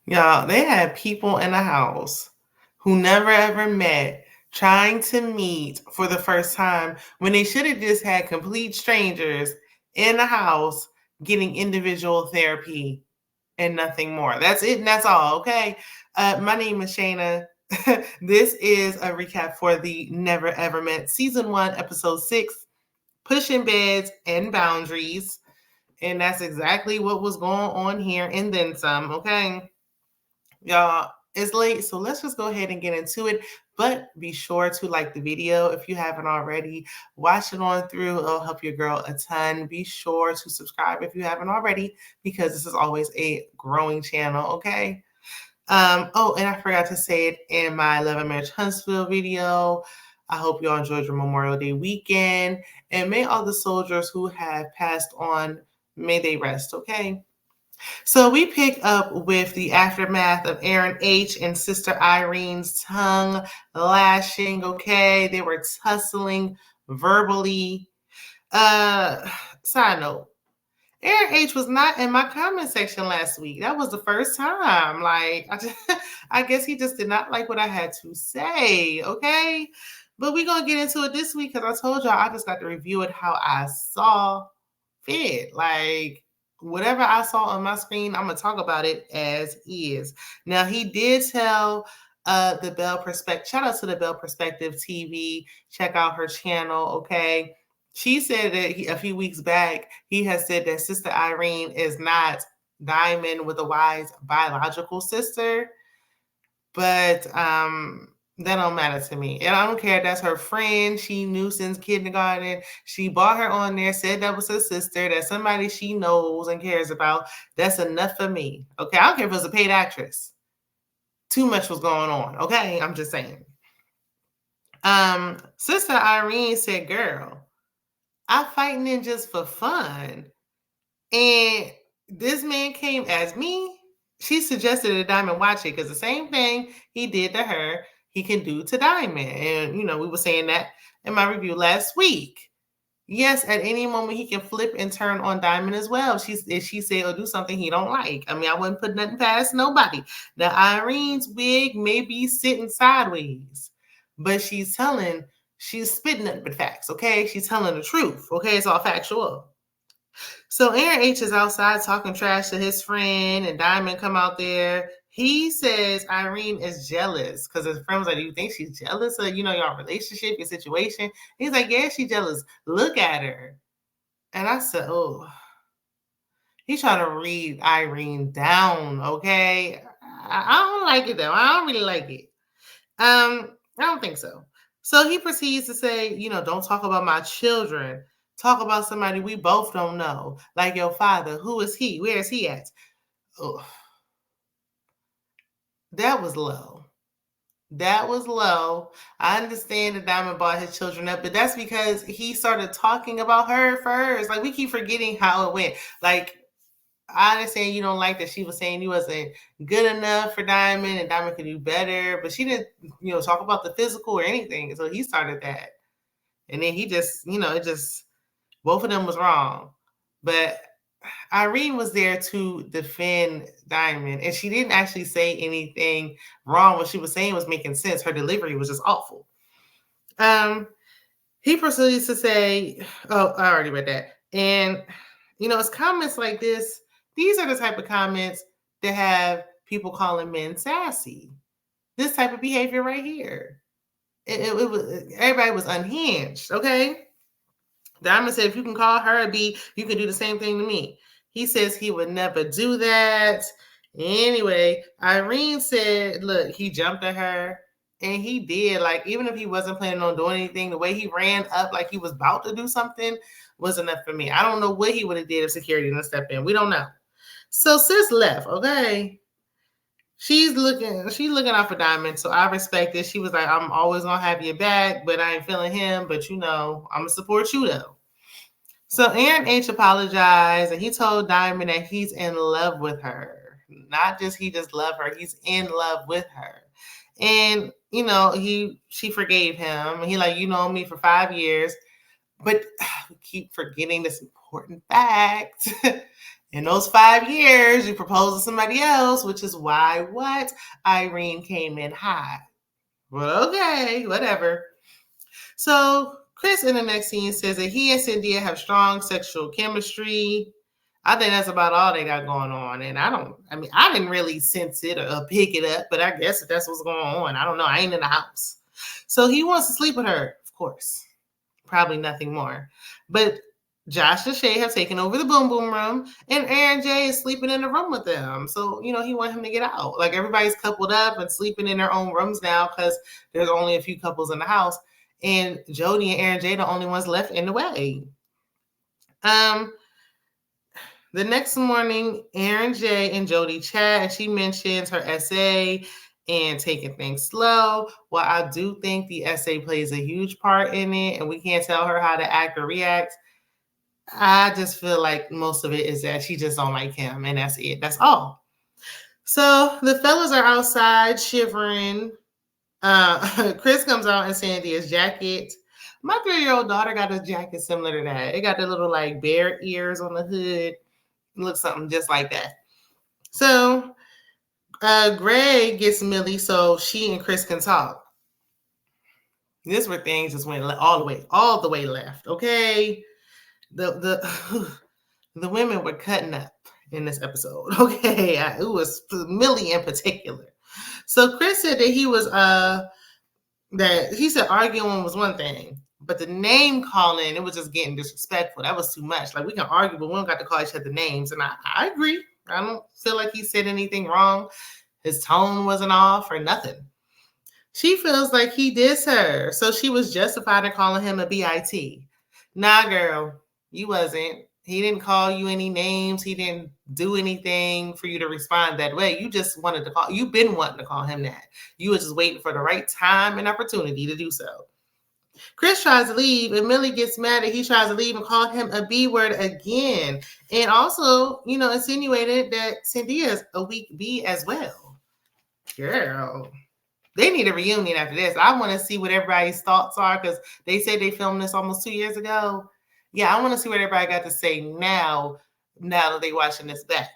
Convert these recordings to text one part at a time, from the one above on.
Y'all, they had people in the house who never ever met trying to meet for the first time when they should have just had complete strangers in the house getting individual therapy and nothing more. That's it and that's all, okay? My name is Shana. This is a recap for the Never Ever Met Season 1, Episode 6, Pushing Beds and Boundaries. And that's exactly what was going on here and then some, okay? Y'all, it's late, so let's just go ahead and get into it. But be sure to like the video if you haven't already. Watch it on through. It'll help your girl a ton. Be sure to subscribe if you haven't already, because this is always a growing channel, okay? Oh, and I forgot to say it in my 11 Marriage Huntsville video. I hope you all enjoyed your Memorial Day weekend. And may all the soldiers who have passed on, may they rest, okay? So we pick up with the aftermath of Aaron H. and Sister Irene's tongue lashing. Okay, they were tussling verbally. Side note, Aaron H. was not in my comment section last week. That was the first time. Like, I guess he just did not like what I had to say. Okay, but we're gonna get into it this week because I told y'all I just got to review it how I saw fit. Like, whatever I saw on my screen, I'm gonna talk about it as is. Now, he did tell the Bell Perspective. Shout out to the Bell Perspective TV. Check out her channel. Okay, she said that a few weeks back he has said that Sister Irene is not Diamond with a wise biological sister, but that don't matter to me. And I don't care if that's her friend she knew since kindergarten. She brought her on there, said that was her sister, that's somebody she knows and cares about. That's enough for me. Okay, I don't care if it was a paid actress. Too much was going on. Okay, I'm just saying. Sister Irene said, girl, I fighting in just for fun. And this man came as me. She suggested that Diamond watch it because the same thing he did to her, he can do to Diamond. And, we were saying that in my review last week. Yes, at any moment he can flip and turn on Diamond as well. If she said or do something he don't like. I mean, I wouldn't put nothing past nobody. Now, Irene's wig may be sitting sideways, but she's spitting nothing but facts, okay? She's telling the truth, okay? It's all factual. So Aaron H is outside talking trash to his friend, and Diamond come out there. He says Irene is jealous because his friend was like, do you think she's jealous of, your relationship, your situation? He's like, yeah, she's jealous. Look at her. And I said, oh, he's trying to read Irene down, okay? I don't like it, though. I don't really like it. I don't think so. So he proceeds to say, don't talk about my children. Talk about somebody we both don't know, like your father. Who is he? Where is he at? Oh, that was low. That was low. I understand that Diamond brought his children up, but that's because he started talking about her first. Like, we keep forgetting how it went. Like, I understand you don't like that she was saying you wasn't good enough for Diamond and Diamond could do better, but she didn't, talk about the physical or anything. So he started that. And then he just, both of them was wrong. But Irene was there to defend Diamond, and she didn't actually say anything wrong. What she was saying was making sense. Her delivery was just awful. He proceeds to say, oh, I already read that. And, it's comments like this. These are the type of comments that have people calling men sassy. This type of behavior right here. It was, everybody was unhinged, okay? Diamond said, if you can call her a B, you can do the same thing to me. He says he would never do that. Anyway, Irene said, look, he jumped at her. And he did. Like, even if he wasn't planning on doing anything, the way he ran up like he was about to do something was enough for me. I don't know what he would have did if security didn't step in. We don't know. So sis left, okay? She's looking out for Diamond, so I respect it. She was like, I'm always gonna have your back, but I ain't feeling him. But I'm gonna support you though. So Aaron H apologized, and he told Diamond that he's in love with her. Not just he just loved her, he's in love with her. And she forgave him. And he like, you know me for 5 years, but we keep forgetting this important fact. In those 5 years, you proposed to somebody else, which is why what? Irene came in hot. Well, okay, whatever. So Chris in the next scene says that he and Cynthia have strong sexual chemistry. I think that's about all they got going on. And I didn't really sense it or pick it up, but I guess that's what's going on. I don't know. I ain't in the house. So he wants to sleep with her, of course. Probably nothing more. But Josh and Shay have taken over the boom boom room, and Aaron J is sleeping in the room with them. So, he wants him to get out. Like, everybody's coupled up and sleeping in their own rooms now because there's only a few couples in the house. And Jody and Aaron J are the only ones left in the way. The next morning, Aaron J and Jody chat, and she mentions her essay and taking things slow. Well, I do think the essay plays a huge part in it, and we can't tell her how to act or react. I just feel like most of it is that she just don't like him, and that's it. That's all. So the fellas are outside shivering. Chris comes out in Sandia's jacket. My 3-year-old daughter got a jacket similar to that. It got the little like bear ears on the hood. It looks something just like that. So Greg gets Millie so she and Chris can talk. This is where things just went all the way left. Okay, the women were cutting up in this episode. Okay, it was Millie in particular. So Chris said that he was arguing was one thing, but the name calling, it was just getting disrespectful. That was too much. Like, we can argue, but we don't got to call each other names. And I agree. I don't feel like he said anything wrong. His tone wasn't off or nothing. She feels like he dissed her, so she was justified in calling him a BIT. Nah, girl, you wasn't. He didn't call you any names. He didn't do anything for you to respond that way. You just wanted to call. You've been wanting to call him that. You were just waiting for the right time and opportunity to do so. Chris tries to leave, and Millie gets mad that he tries to leave and called him a B word again. And also, insinuated that Cynthia is a weak B as well. Girl. They need a reunion after this. I want to see what everybody's thoughts are because they said they filmed this almost 2 years ago. Yeah, I want to see what everybody got to say now that they're watching this back.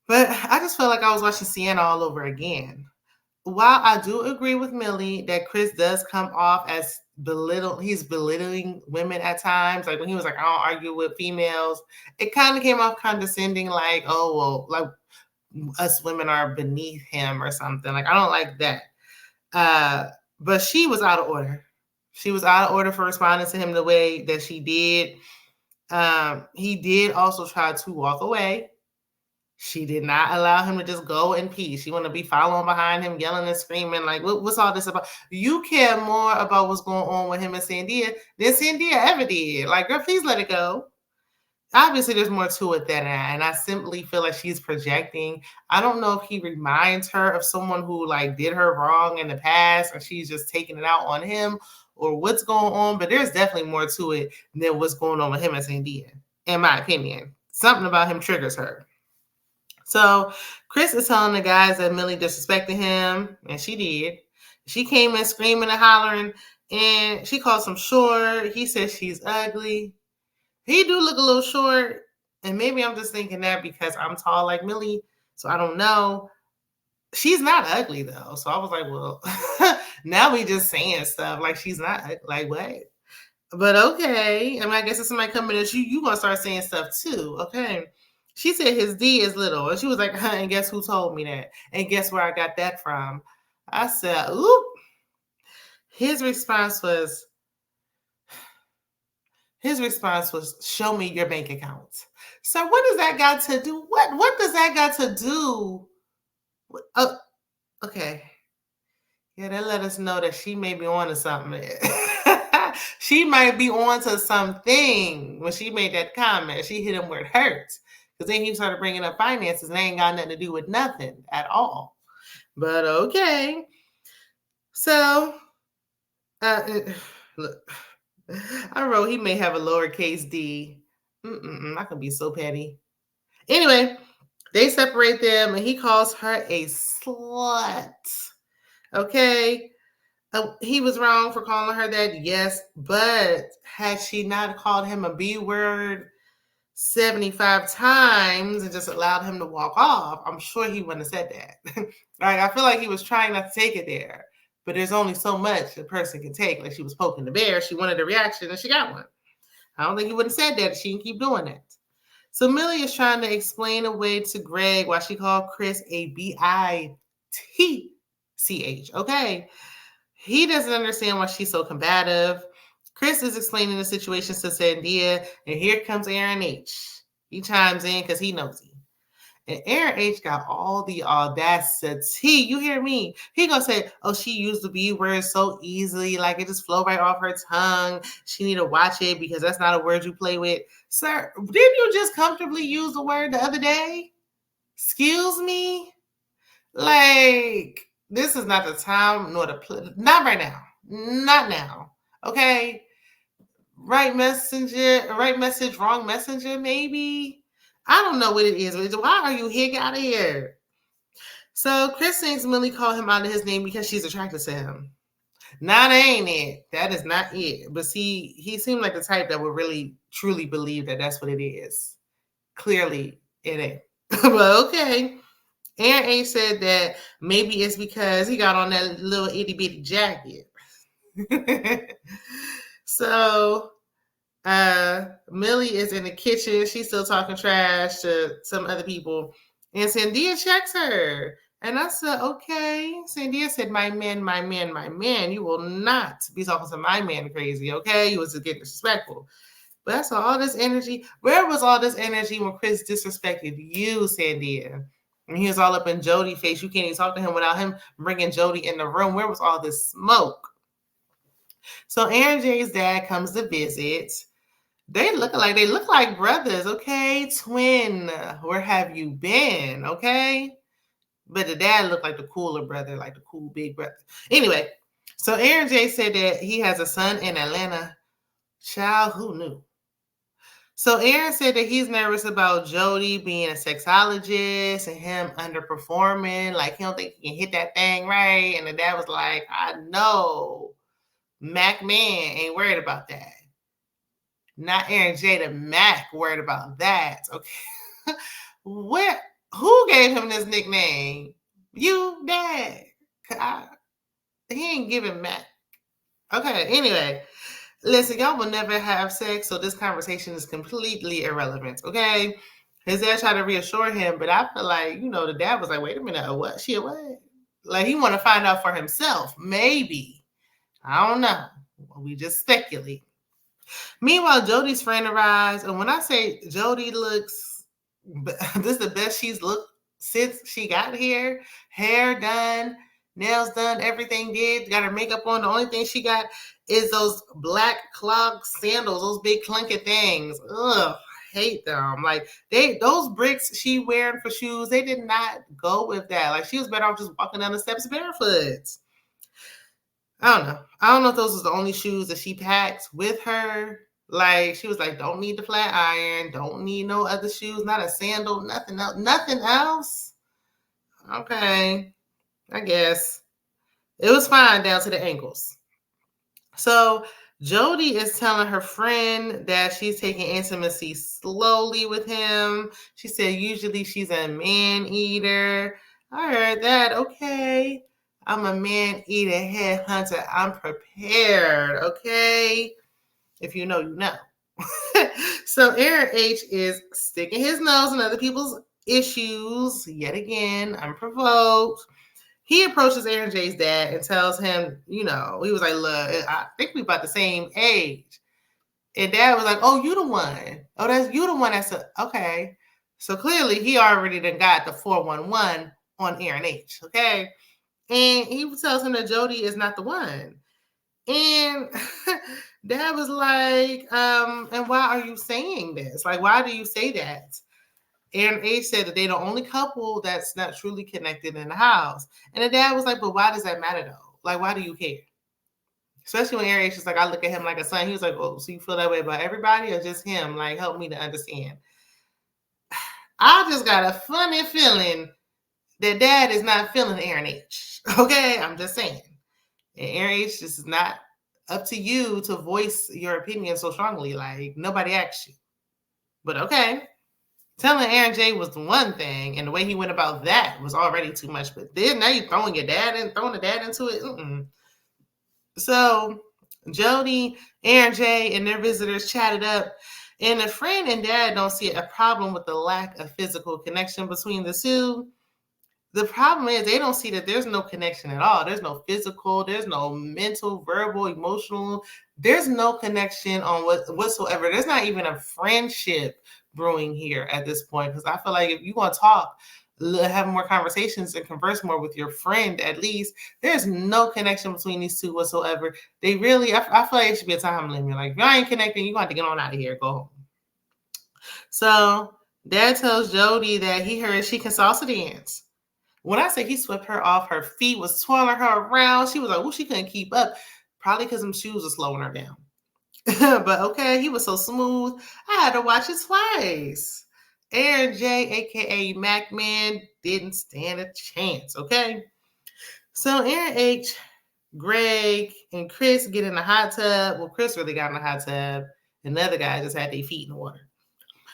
But I just felt like I was watching Sienna all over again. While I do agree with Millie that Chris does come off as he's belittling women at times. Like when he was like, I don't argue with females. It kind of came off condescending, like, oh, well, like us women are beneath him or something. Like, I don't like that. But she was out of order. She was out of order for responding to him the way that she did. He did also try to walk away. She did not allow him to just go in peace. She wanted to be following behind him, yelling and screaming. Like, what's all this about? You care more about what's going on with him and Sandia than Sandia ever did. Like, girl, please let it go. Obviously, there's more to it than that. And I simply feel like she's projecting. I don't know if he reminds her of someone who like did her wrong in the past, or she's just taking it out on him, or what's going on. But there's definitely more to it than what's going on with him and Sandia, in my opinion. Something about him triggers her. So Chris is telling the guys that Millie disrespected him, and she did. She came in screaming and hollering, and she calls him short. He says she's ugly. He do look a little short, and maybe I'm just thinking that because I'm tall like Millie, so I don't know. She's not ugly, though. So I was like, well, now we just saying stuff like she's not ugly. Like, what? But okay. I mean, I guess if somebody coming at you, you going to start saying stuff too. Okay. She said his D is little. And she was like, and guess who told me that? And guess where I got that from? I said, oop. His response was, show me your bank account. So what does that got to do? What does that got to do? Oh, okay. Yeah, that let us know that she may be on to something. She might be on to something when she made that comment. She hit him where it hurts. Because then he started bringing up finances and they ain't got nothing to do with nothing at all. But okay. So, look, I wrote he may have a lowercase d. I can be so petty. Anyway, they separate them and he calls her a slut. Okay. He was wrong for calling her that, yes. But had she not called him a B word, 75 times and just allowed him to walk off, I'm sure he wouldn't have said that. Like, I feel like he was trying not to take it there, but there's only so much a person can take. Like, she was poking the bear, she wanted a reaction, and she got one. I don't think he would have said that if she didn't keep doing that. So Millie is trying to explain away to Greg why she called Chris a bitch. Okay. He doesn't understand why she's so combative. Chris is explaining the situation to Sandia, and here comes Aaron H. He chimes in because he knows he. And Aaron H got all the audacity. You hear me? He gonna say, "Oh, she used the B word so easily, like it just flowed right off her tongue. She need to watch it because that's not a word you play with." Sir, didn't you just comfortably use the word the other day? Excuse me? Like, this is not the time nor the place. Not right now. Not now. Okay? Right message, wrong messenger, maybe. I don't know what it is. Why are you here? Get out of here. So Chris thinks Millie called him out of his name because she's attracted to him. Nah, that ain't it. That is not it. But see, he seemed like the type that would really, truly believe that that's what it is. Clearly, it ain't. But okay. Aaron A said that maybe it's because he got on that little itty bitty jacket. So Millie is in the kitchen. She's still talking trash to some other people. And Sandia checks her. And I said, okay. Sandia said, my man, my man, my man. You will not be talking to my man crazy, okay? You was just getting disrespectful. But that's all this energy. Where was all this energy when Chris disrespected you, Sandia? And he was all up in Jody's face. You can't even talk to him without him bringing Jody in the room. Where was all this smoke? So Aaron J's dad comes to visit. They look like brothers, okay? Twin, where have you been, okay? But the dad looked like the cooler brother, like the cool big brother. Anyway, so Aaron J said that he has a son in Atlanta. Child, who knew? So Aaron said that he's nervous about Jody being a sexologist and him underperforming. Like, he don't think he can hit that thing right. And the dad was like, I know. Mac Man ain't worried about that. Not Aaron J. The Mac worried about that. Okay. Who gave him this nickname? You, Dad. He ain't giving Mac. Okay, anyway. Listen, y'all will never have sex, so this conversation is completely irrelevant, okay? His dad tried to reassure him, but I feel like, the dad was like, wait a minute, a what? She a what? Like, he want to find out for himself. Maybe. I don't know. We just speculate. Meanwhile, Jody's friend arrives, and when I say Jody looks, this is the best she's looked since she got here. Hair done, nails done, everything did. Got her makeup on. The only thing she got is those black clog sandals, those big clunky things. Ugh, hate them. Like, those bricks she wearing for shoes, they did not go with that. Like, she was better off just walking down the steps barefoot. I don't know if those was the only shoes that she packed with her. Like, she was like, don't need the flat iron, don't need no other shoes, not a sandal, nothing else. Nothing else? Okay, I guess. It was fine down to the ankles. So Jody is telling her friend that she's taking intimacy slowly with him. She said usually she's a man eater. I heard that. Okay. I'm a man eater, headhunter. I'm prepared. Okay. If you know, you know. So Aaron H is sticking his nose in other people's issues yet again, unprovoked. He approaches Aaron J's dad and tells him, he was like, look, I think we about the same age. And dad was like, oh, you the one. Oh, that's you the one. Okay. So clearly he already done got the 411 on Aaron H. Okay. And he tells him that Jody is not the one. And dad was like, and why are you saying this? Like, why do you say that? Aaron H said that they're the only couple that's not truly connected in the house. And the dad was like, but why does that matter though? Like, why do you care? Especially when Aaron H is like, I look at him like a son. He was like, oh, so you feel that way about everybody or just him? Like, help me to understand. I just got a funny feeling that dad is not feeling Aaron H. Okay, I'm just saying. And Aaron H, this is not up to you to voice your opinion so strongly. Like, nobody asked you. But okay. Telling Aaron J was the one thing, and the way he went about that was already too much. But then now you're throwing your dad in, throwing the dad into it. So Jody, Aaron J, and their visitors chatted up, and the friend and dad don't see a problem with the lack of physical connection between the two. The problem is they don't see that there's no connection at all. There's no physical, there's no mental, verbal, emotional. There's no connection on whatsoever. There's not even a friendship brewing here at this point. Because I feel like if you want to talk, have more conversations and converse more with your friend, at least there's no connection between these two whatsoever. They really, I feel like it should be a time limit. Like if y'all ain't connecting, you got to get on out of here. Go home. So dad tells Jody that he heard she can salsa dance. When I say he swept her off her feet, was twirling her around, she was like, oh, she couldn't keep up. Probably because them shoes were slowing her down. But okay, he was so smooth. I had to watch it twice. Aaron J, aka Mac Man, didn't stand a chance. Okay. So Aaron H, Greg, and Chris get in the hot tub. Well, Chris really got in the hot tub, and the other guy just had their feet in the water.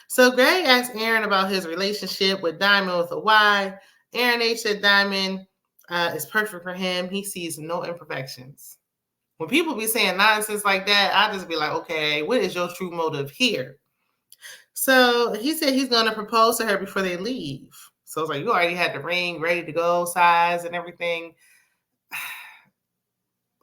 So Greg asked Aaron about his relationship with Diamond with a Y. Aaron H said Diamond is perfect for him. He sees no imperfections. When people be saying nonsense like that, I just be like, okay, what is your true motive here? So he said he's going to propose to her before they leave. So it's like, you already had the ring ready to go, size and everything.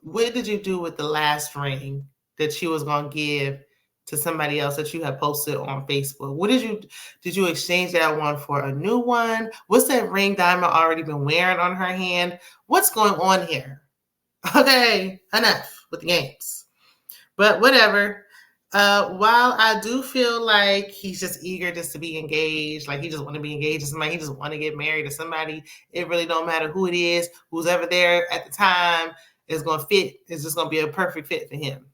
What did you do with the last ring that she was going to give to somebody else that you had posted on Facebook? What did you exchange that one for a new one? What's that ring Diamond already been wearing on her hand? What's going on here? Okay, enough with the games. But whatever. While I do feel like he's just eager just to be engaged, like he just want to be engaged to somebody, he just want to get married to somebody. It really don't matter who it is, who's ever there at the time is going to fit. It's just going to be a perfect fit for him,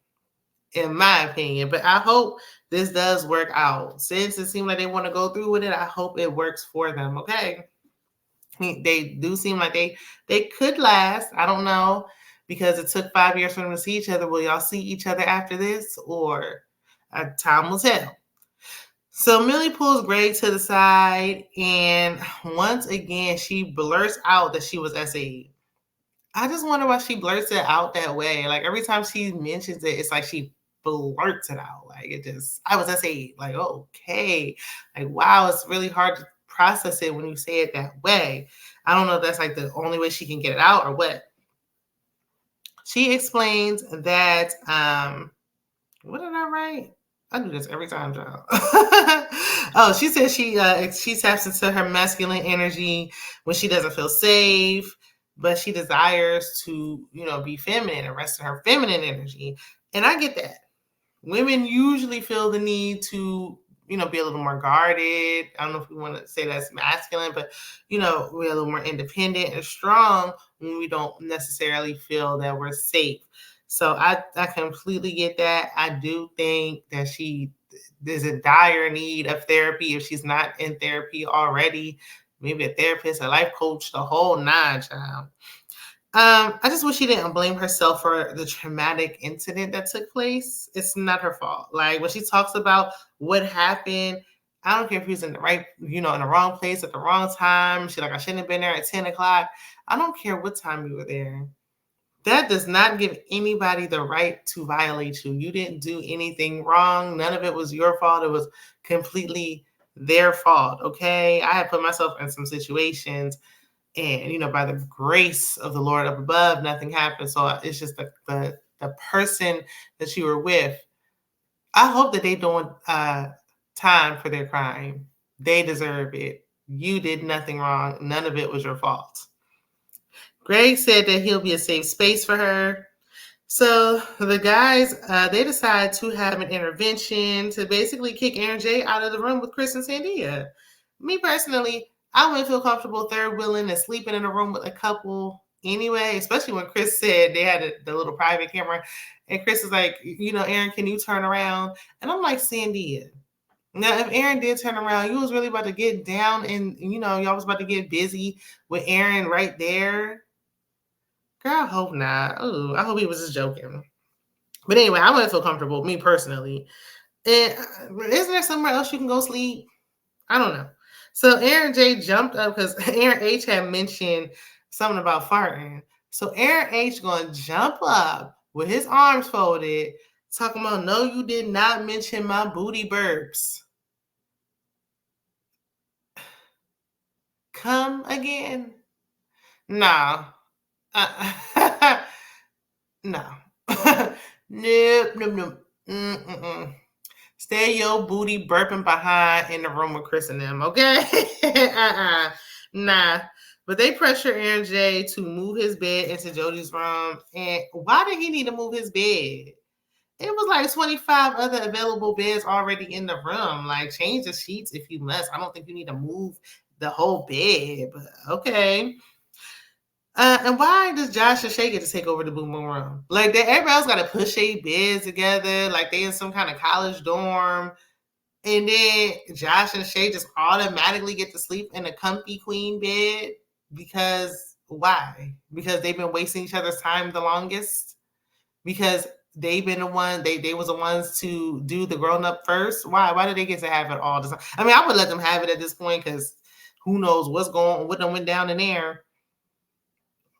in my opinion. But I hope this does work out. Since it seems like they want to go through with it, I hope it works for them. Okay. They do seem like they could last. I don't know, because it took 5 years for them to see each other. Will y'all see each other after this, or time will tell? So Millie pulls Greg to the side, and once again, she blurts out that she was SAE. I just wonder why she blurts it out that way. Like every time she mentions it, it's like she blurts it out. Like it just, I was SAE. Like, okay. Like, wow, it's really hard to process it when you say it that way. I don't know if that's like the only way she can get it out or what. She explains that, what did I write? I do this every time, child. Oh, she says she taps into her masculine energy when she doesn't feel safe, but she desires to, be feminine and rest in her feminine energy. And I get that. Women usually feel the need to, be a little more guarded. I don't know if we want to say that's masculine, but, we're a little more independent and strong when we don't necessarily feel that we're safe. So I completely get that. I do think that she is in dire need of therapy if she's not in therapy already. Maybe a therapist, a life coach, the whole nine, child. I just wish she didn't blame herself for the traumatic incident that took place. It's not her fault. Like when she talks about what happened, I don't care if he was in the right, in the wrong place at the wrong time. She's like, I shouldn't have been there at 10 o'clock. I don't care what time you were there. That does not give anybody the right to violate you. You didn't do anything wrong. None of it was your fault. It was completely their fault. Okay. I had put myself in some situations, and by the grace of the Lord up above, nothing happened. So it's just the person that you were with. I hope that they don't time for their crime. They deserve it. You did nothing wrong. None of it was your fault. Greg said that he'll be a safe space for her. So the guys, they decide to have an intervention to basically kick Aaron J out of the room with Chris and Sandia. Me personally, I wouldn't feel comfortable third wheeling and sleeping in a room with a couple anyway, especially when Chris said they had the little private camera. And Chris is like, Aaron, can you turn around? And I'm like, Sandia. Now, if Aaron did turn around, you was really about to get down and, y'all was about to get busy with Aaron right there. Girl, I hope not. Oh, I hope he was just joking. But anyway, I wouldn't feel comfortable, me personally. And isn't there somewhere else you can go sleep? I don't know. So Aaron J jumped up because Aaron H had mentioned something about farting. So Aaron H gonna jump up with his arms folded, talking about, no, you did not mention my booty burps. Come again? No. No. Nope, nope, nope. Mm-mm. Stay your booty burping behind in the room with Chris and them, okay? Nah. But they pressure Aaron J to move his bed into Jody's room. And why did he need to move his bed? It was like 25 other available beds already in the room. Like, change the sheets if you must. I don't think you need to move the whole bed, but okay. And why does Josh and Shay get to take over the boom boom room? Like, everybody else got to push their beds together, like they in some kind of college dorm. And then Josh and Shay just automatically get to sleep in a comfy queen bed because why? Because they've been wasting each other's time the longest. Because they've been the one they was the ones to do the grown up first. Why do they get to have it all the time? I mean, I would let them have it at this point because who knows what's going on, what done went down in there.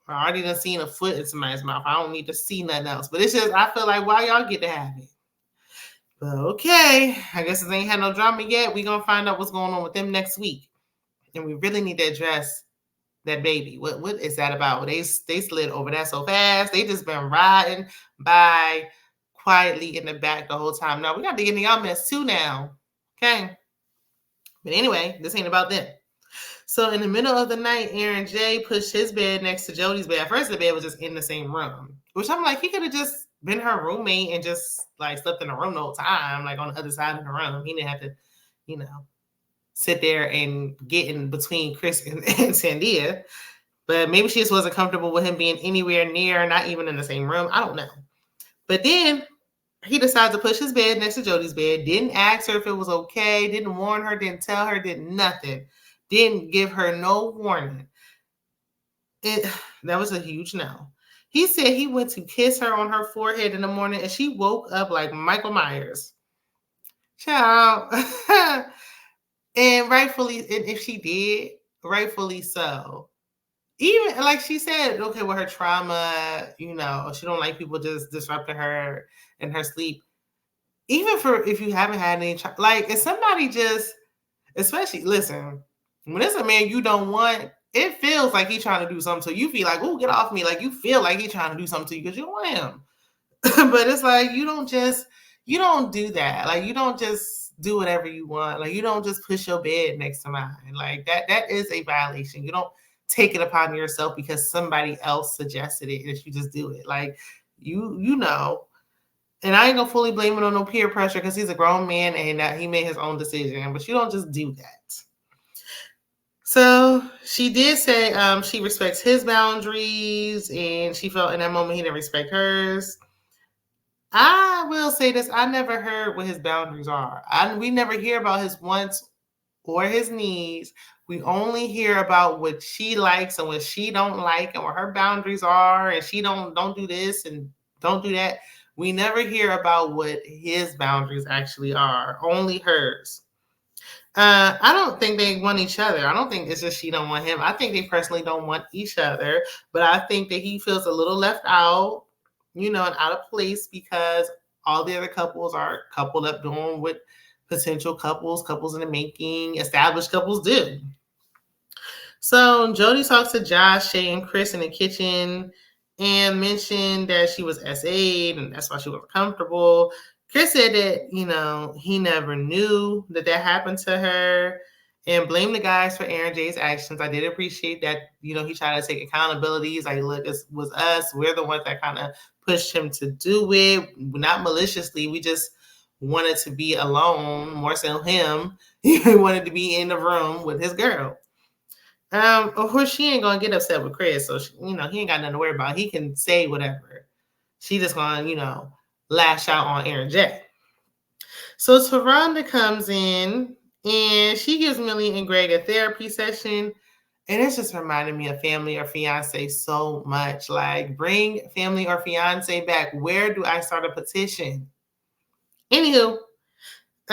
I already done seen a foot in somebody's mouth. I don't need to see nothing else. But it's just, I feel like, why y'all get to have it? But okay, I guess it ain't had no drama yet. We gonna find out what's going on with them next week. And we really need to address that baby. What is that about? They slid over that so fast. They just been riding by quietly in the back the whole time. Now we got to get in y'all mess too now. Okay. But anyway, this ain't about them. So in the middle of the night, Aaron J pushed his bed next to Jody's bed. At first, the bed was just in the same room, which I'm like, he could have just been her roommate and just like slept in the room the whole time, like on the other side of the room. He didn't have to, sit there and get in between Chris and Sandia. But maybe she just wasn't comfortable with him being anywhere near, not even in the same room. I don't know. But then he decided to push his bed next to Jody's bed, didn't ask her if it was okay, didn't warn her, didn't tell her, did nothing. Didn't give her no warning. That was a huge no. He said he went to kiss her on her forehead in the morning and she woke up like Michael Myers. Child. And rightfully, and if she did, rightfully so. Even like she said, okay, with her trauma, she don't like people just disrupting her in her sleep. Even for if you haven't had any, like if somebody just, especially, listen, when it's a man you don't want, it feels like he's trying to do something to you. You feel like, oh, get off me. Like you feel like he's trying to do something to you because you don't want him. But it's like, you don't do that. Like you don't just do whatever you want. Like you don't just push your bed next to mine. Like that is a violation. You don't take it upon yourself because somebody else suggested it if you just do it. Like you know. And I ain't gonna fully blame it on no peer pressure because he's a grown man and he made his own decision. But you don't just do that. So she did say she respects his boundaries and she felt in that moment he didn't respect hers. I will say this. I never heard what his boundaries are. We never hear about his wants or his needs. We only hear about what she likes and what she don't like and what her boundaries are. And she don't do this and don't do that. We never hear about what his boundaries actually are. Only hers. I don't think they want each other. I don't think it's just she don't want him. I think they personally don't want each other. But I think that he feels a little left out, and out of place because all the other couples are coupled up doing what potential couples in the making, established couples do. So Jody talks to Josh, Shay, and Chris in the kitchen and mentioned that she was SA'd and that's why she wasn't comfortable. Chris said that, he never knew that happened to her and blamed the guys for Aaron J's actions. I did appreciate that, he tried to take accountability. He's like, look, it was us. We're the ones that kind of pushed him to do it, not maliciously. We just wanted to be alone, more so him. He wanted to be in the room with his girl. Of course, she ain't gonna get upset with Chris, so he ain't got nothing to worry about. He can say whatever. She just gonna, lash out on Aaron J. So Taronda comes in and she gives Millie and Greg a therapy session. And it's just reminding me of family or fiance so much. Like, bring family or fiance back. Where do I start a petition? Anywho,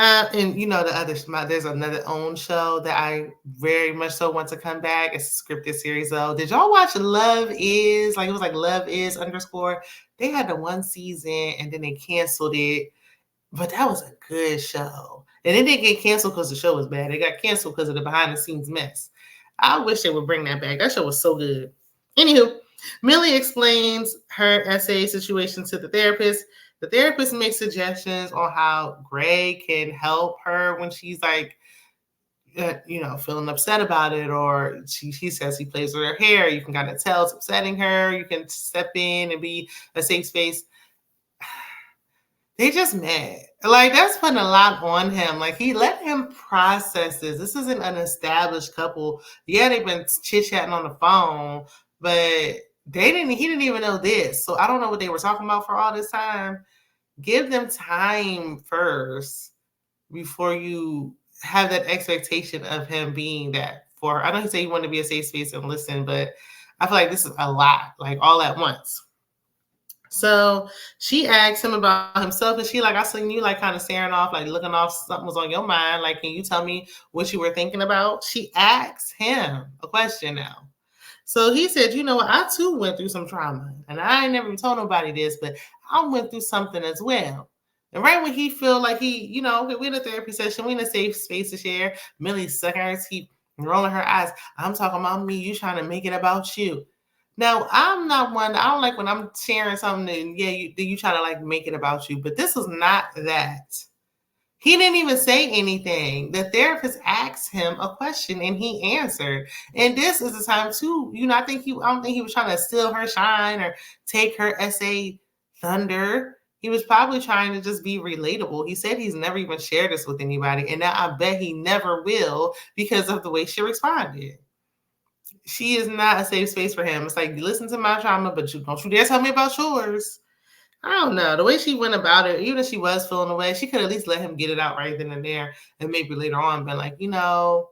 And there's another own show that I very much so want to come back. It's a scripted series though. Did y'all watch Love Is? Like it was like Love Is _ They had the one season and then they canceled it. But that was a good show. And it didn't get canceled because the show was bad. It got canceled because of the behind the scenes mess. I wish they would bring that back. That show was so good. Anywho, Millie explains her essay situation to the therapist. The therapist makes suggestions on how Greg can help her when she's like, feeling upset about it, or she says he plays with her hair. You can kind of tell it's upsetting her. You can step in and be a safe space. They just mad. Like, that's putting a lot on him. Like, he let him process this. This isn't an established couple. Yeah, they've been chit-chatting on the phone, but he didn't even know this. So I don't know what they were talking about for all this time. Give them time first before you have that expectation of him being that for her. I know he said he wanted to be a safe space and listen, but I feel like this is a lot, like all at once. So she asked him about himself, and she like, I seen you like kind of staring off, like looking off, something was on your mind. Like, can you tell me what you were thinking about? She asked him a question now. So he said, you know what, I too went through some trauma. And I ain't never even told nobody this, but I went through something as well. And right when he feel like we in a therapy session, we in a safe space to share, Millie's sucking her teeth, rolling her eyes. I'm talking about me, you trying to make it about you. Now, I'm not one, I don't like when I'm sharing something and you try to like make it about you, but this was not that. He didn't even say anything. The therapist asked him a question and he answered. And this is the time too, I don't think he was trying to steal her shine or take her essay thunder. He was probably trying to just be relatable. He said he's never even shared this with anybody. And now I bet he never will because of the way she responded. She is not a safe space for him. It's like, listen to my trauma, but don't you dare tell me about yours. I don't know. The way she went about it, even if she was feeling away, she could at least let him get it out right then and there. And maybe later on been like, I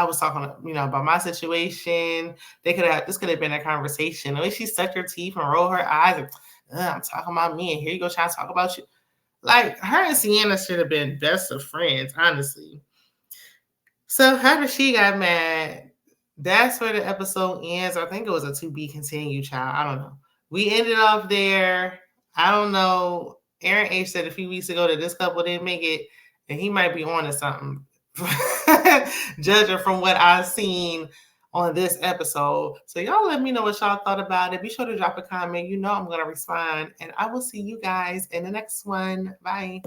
was talking, about my situation. This could have been a conversation. The way she sucked her teeth and rolled her eyes. And, I'm talking about me. And here you go trying to talk about you. Like, her and Sienna should have been best of friends, honestly. So after she got mad, that's where the episode ends. I think it was a to be continued, child. I don't know. We ended off there. I don't know. Aaron H said a few weeks ago that this couple didn't make it, and he might be on to something. Judging from what I've seen on this episode. So y'all let me know what y'all thought about it. Be sure to drop a comment. I'm going to respond. And I will see you guys in the next one. Bye.